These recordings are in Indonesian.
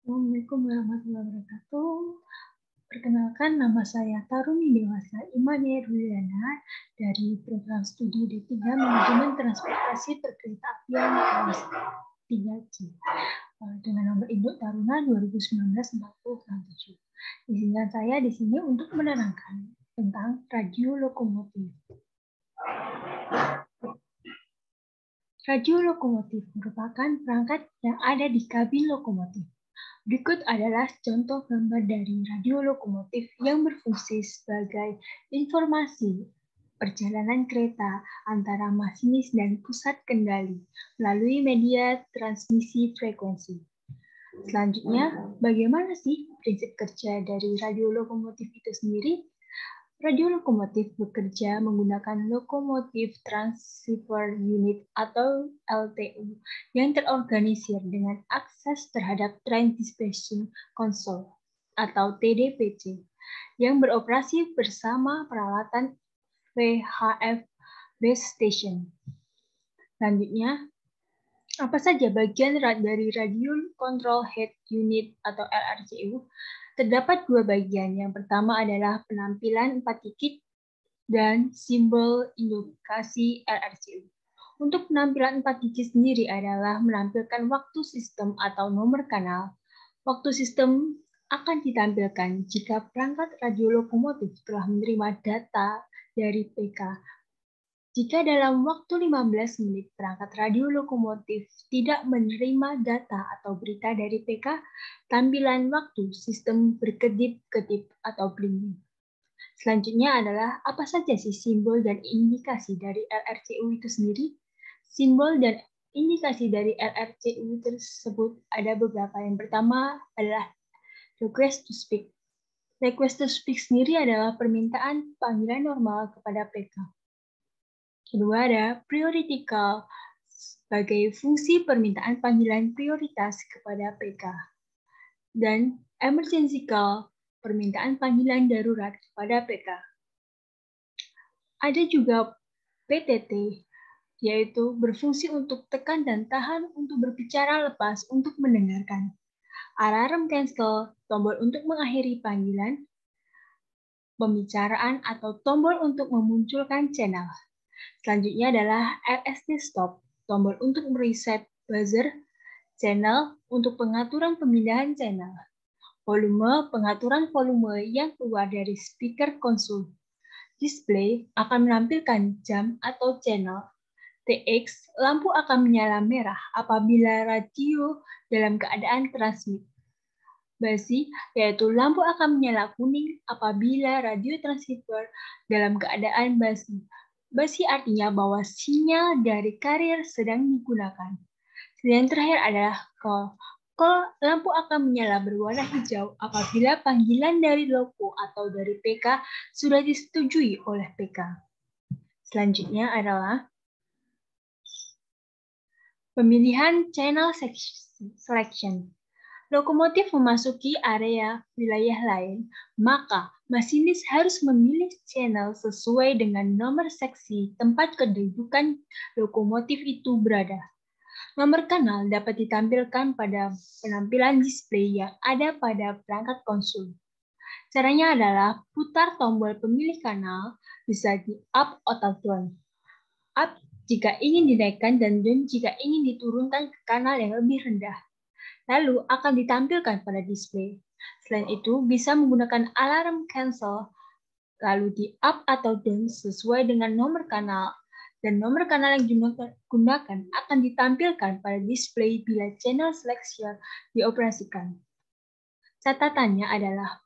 Assalamualaikum warahmatullahi wabarakatuh. Perkenalkan, nama saya Taruni Dewasa Imania Ruliana dari program studi D3 Manajemen Transportasi Perkeretaapian kelas 3C dengan nomor induk Taruna 2019-4067. Izinkan saya di sini untuk menerangkan tentang radio lokomotif. Radio lokomotif merupakan perangkat yang ada di kabin lokomotif. Berikut adalah contoh gambar dari radio lokomotif yang berfungsi sebagai informasi perjalanan kereta antara masinis dan pusat kendali melalui media transmisi frekuensi. Selanjutnya, bagaimana sih prinsip kerja dari radio lokomotif itu sendiri? Radio lokomotif bekerja menggunakan lokomotif transceiver unit atau LTU yang terorganisir dengan akses terhadap train dispatching console atau TDPC yang beroperasi bersama peralatan VHF base station. Selanjutnya, apa saja bagian dari radio control head unit atau LRCU? Terdapat dua bagian. Yang pertama adalah penampilan 4 titik dan simbol indikasi LRCU. Untuk penampilan 4 titik sendiri adalah menampilkan waktu sistem atau nomor kanal. Waktu sistem akan ditampilkan jika perangkat radio lokomotif telah menerima data dari PK. Jika dalam waktu 15 menit perangkat radio lokomotif tidak menerima data atau berita dari PK, tampilan waktu sistem berkedip-kedip atau blinking. Selanjutnya adalah apa saja sih simbol dan indikasi dari LRCU itu sendiri? Simbol dan indikasi dari LRCU tersebut ada beberapa. Yang pertama adalah request to speak. Request to speak sendiri adalah permintaan panggilan normal kepada PK. Kedua ada priority call sebagai fungsi permintaan panggilan prioritas kepada PK. Dan emergency call, permintaan panggilan darurat kepada PK. Ada juga PTT, yaitu berfungsi untuk tekan dan tahan untuk berbicara lepas untuk mendengarkan. Alarm cancel, tombol untuk mengakhiri panggilan, pembicaraan atau tombol untuk memunculkan channel. Selanjutnya adalah RST stop, tombol untuk mereset buzzer, channel untuk pengaturan pemindahan channel, volume, pengaturan volume yang keluar dari speaker konsol. Display akan menampilkan jam atau channel. TX, lampu akan menyala merah apabila radio dalam keadaan transmit. Basi, yaitu lampu akan menyala kuning apabila radio transceiver dalam keadaan basi. Basi artinya bahwa sinyal dari karier sedang digunakan. Dan yang terakhir adalah call. Call, lampu akan menyala berwarna hijau apabila panggilan dari loco atau dari PK sudah disetujui oleh PK. Selanjutnya adalah pemilihan channel selection. Lokomotif memasuki area wilayah lain, maka masinis harus memilih channel sesuai dengan nomor seksi tempat kedudukan lokomotif itu berada. Nomor kanal dapat ditampilkan pada penampilan display yang ada pada perangkat konsol. Caranya adalah putar tombol pemilih kanal, bisa di up atau down. Up jika ingin dinaikkan dan down jika ingin diturunkan ke kanal yang lebih rendah. Lalu akan ditampilkan pada display. Selain itu, bisa menggunakan alarm cancel, lalu di up atau down sesuai dengan nomor kanal, dan nomor kanal yang digunakan akan ditampilkan pada display bila channel selection dioperasikan. Catatannya adalah,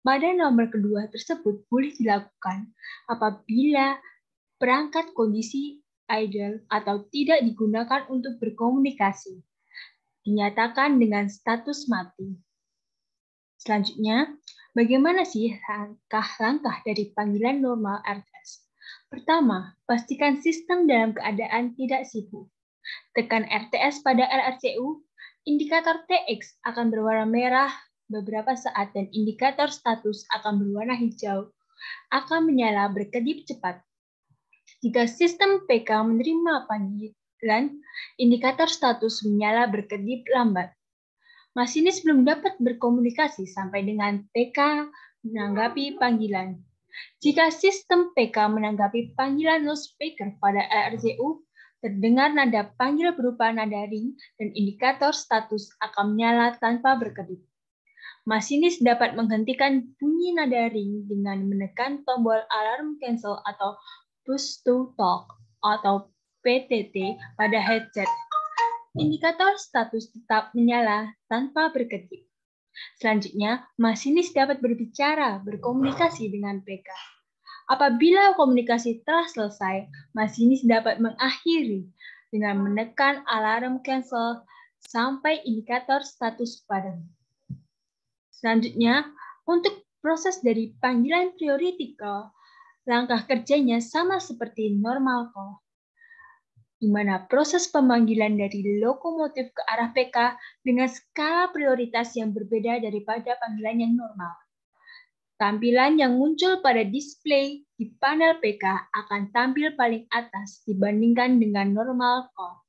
pada nomor kedua tersebut boleh dilakukan apabila perangkat kondisi idle atau tidak digunakan untuk berkomunikasi. Dinyatakan dengan status mati. Selanjutnya, bagaimana sih langkah-langkah dari panggilan normal RTS? Pertama, pastikan sistem dalam keadaan tidak sibuk. Tekan RTS pada LRCU, indikator TX akan berwarna merah beberapa saat dan indikator status akan berwarna hijau, akan menyala berkedip cepat. Jika sistem PK menerima panggilan, indikator status menyala berkedip lambat. Masinis belum dapat berkomunikasi sampai dengan PK menanggapi panggilan. Jika sistem PK menanggapi panggilan loudspeaker pada RRCU, terdengar nada panggil berupa nada ring dan indikator status akan menyala tanpa berkedip. Masinis dapat menghentikan bunyi nada ring dengan menekan tombol alarm cancel atau push to talk atau PTT pada headset. Indikator status tetap menyala tanpa berkedip. Selanjutnya, masinis dapat berbicara, berkomunikasi dengan PK. Apabila komunikasi telah selesai, masinis dapat mengakhiri dengan menekan alarm cancel sampai indikator status padam. Selanjutnya, untuk proses dari panggilan priority call, langkah kerjanya sama seperti normal call, di mana proses pemanggilan dari lokomotif ke arah PK dengan skala prioritas yang berbeda daripada panggilan yang normal. Tampilan yang muncul pada display di panel PK akan tampil paling atas dibandingkan dengan normal call.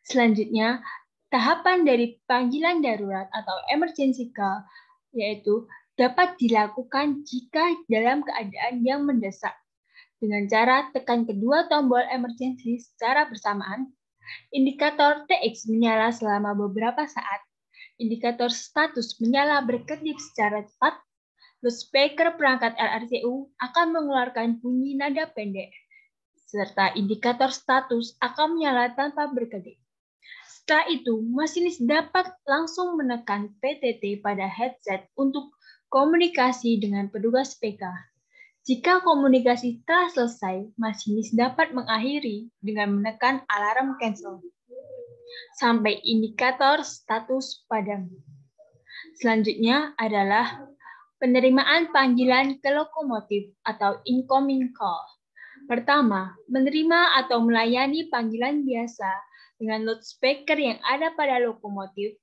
Selanjutnya, tahapan dari panggilan darurat atau emergency call yaitu dapat dilakukan jika dalam keadaan yang mendesak. Dengan cara tekan kedua tombol emergency secara bersamaan, indikator TX menyala selama beberapa saat, indikator status menyala berkedip secara cepat, loudspeaker perangkat RRCU akan mengeluarkan bunyi nada pendek, serta indikator status akan menyala tanpa berkedip. Setelah itu, masinis dapat langsung menekan PTT pada headset untuk komunikasi dengan petugas PK. Jika komunikasi telah selesai, masinis dapat mengakhiri dengan menekan alarm cancel sampai indikator status padam. Selanjutnya adalah penerimaan panggilan ke lokomotif atau incoming call. Pertama, menerima atau melayani panggilan biasa dengan loudspeaker yang ada pada lokomotif.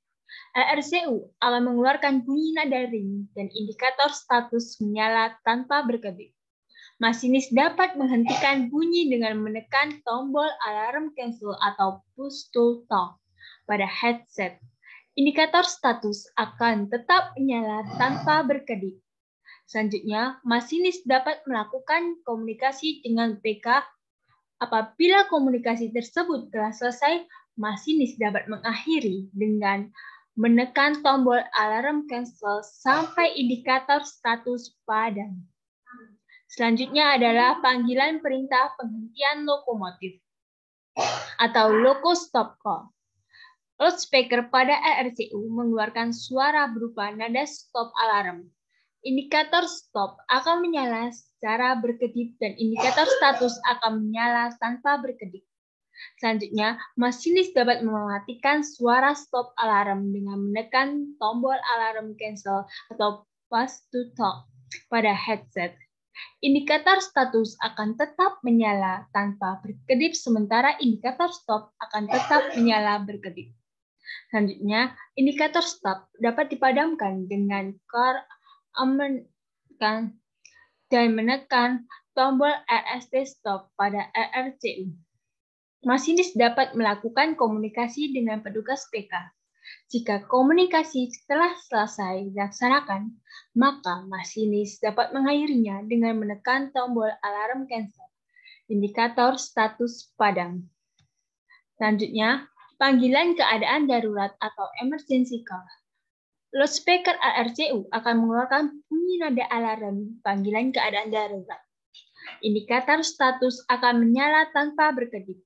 RRCU akan mengeluarkan bunyi nada ring dan indikator status menyala tanpa berkedip. Masinis dapat menghentikan bunyi dengan menekan tombol alarm cancel atau push to talk pada headset. Indikator status akan tetap menyala tanpa berkedip. Selanjutnya, masinis dapat melakukan komunikasi dengan PK. Apabila komunikasi tersebut telah selesai, masinis dapat mengakhiri dengan menekan tombol alarm cancel sampai indikator status padam. Selanjutnya adalah panggilan perintah penghentian lokomotif atau loco stop call. Loudspeaker pada RRCU mengeluarkan suara berupa nada stop alarm. Indikator stop akan menyala secara berkedip dan indikator status akan menyala tanpa berkedip. Selanjutnya, masinis dapat mematikan suara stop alarm dengan menekan tombol alarm cancel atau push to talk pada headset. Indikator status akan tetap menyala tanpa berkedip, sementara indikator stop akan tetap menyala berkedip. Selanjutnya, indikator stop dapat dipadamkan dengan dan menekan tombol RST stop pada RRCU. Masinis dapat melakukan komunikasi dengan petugas PK. Jika komunikasi telah selesai dilaksanakan, maka masinis dapat mengakhirinya dengan menekan tombol alarm cancel, indikator status padam. Selanjutnya, panggilan keadaan darurat atau emergency call. Loudspeaker RRCU akan mengeluarkan bunyi nada alarm panggilan keadaan darurat. Indikator status akan menyala tanpa berkedip.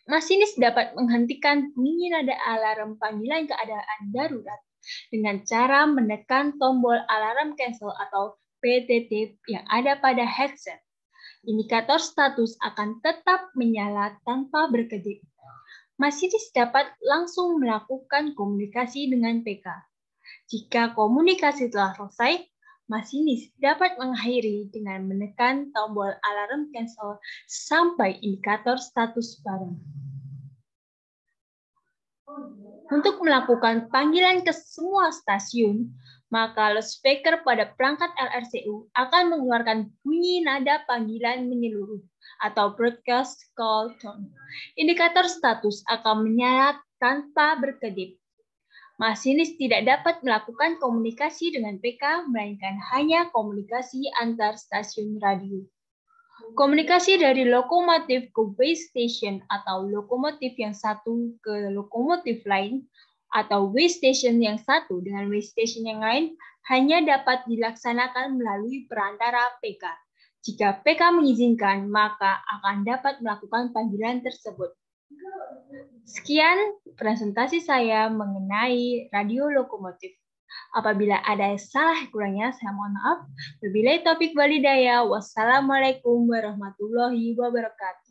Masinis dapat menghentikan bunyi nada alarm panggilan keadaan darurat dengan cara menekan tombol alarm cancel atau PTT yang ada pada headset. Indikator status akan tetap menyala tanpa berkedip. Masinis dapat langsung melakukan komunikasi dengan PK. Jika komunikasi telah selesai, masinis dapat mengakhiri dengan menekan tombol alarm cancel sampai indikator status padam. Untuk melakukan panggilan ke semua stasiun, maka loudspeaker pada perangkat RRCU akan mengeluarkan bunyi nada panggilan menyeluruh atau broadcast call tone. Indikator status akan menyala tanpa berkedip. Masinis tidak dapat melakukan komunikasi dengan PK, melainkan hanya komunikasi antar stasiun radio. Komunikasi dari lokomotif ke way station atau lokomotif yang satu ke lokomotif lain atau way station yang satu dengan way station yang lain hanya dapat dilaksanakan melalui perantara PK. Jika PK mengizinkan, maka akan dapat melakukan panggilan tersebut. Sekian presentasi saya mengenai radio lokomotif. Apabila ada salah kurangnya, saya mohon maaf. Wabillahi taufik walhidayah. Wassalamualaikum warahmatullahi wabarakatuh.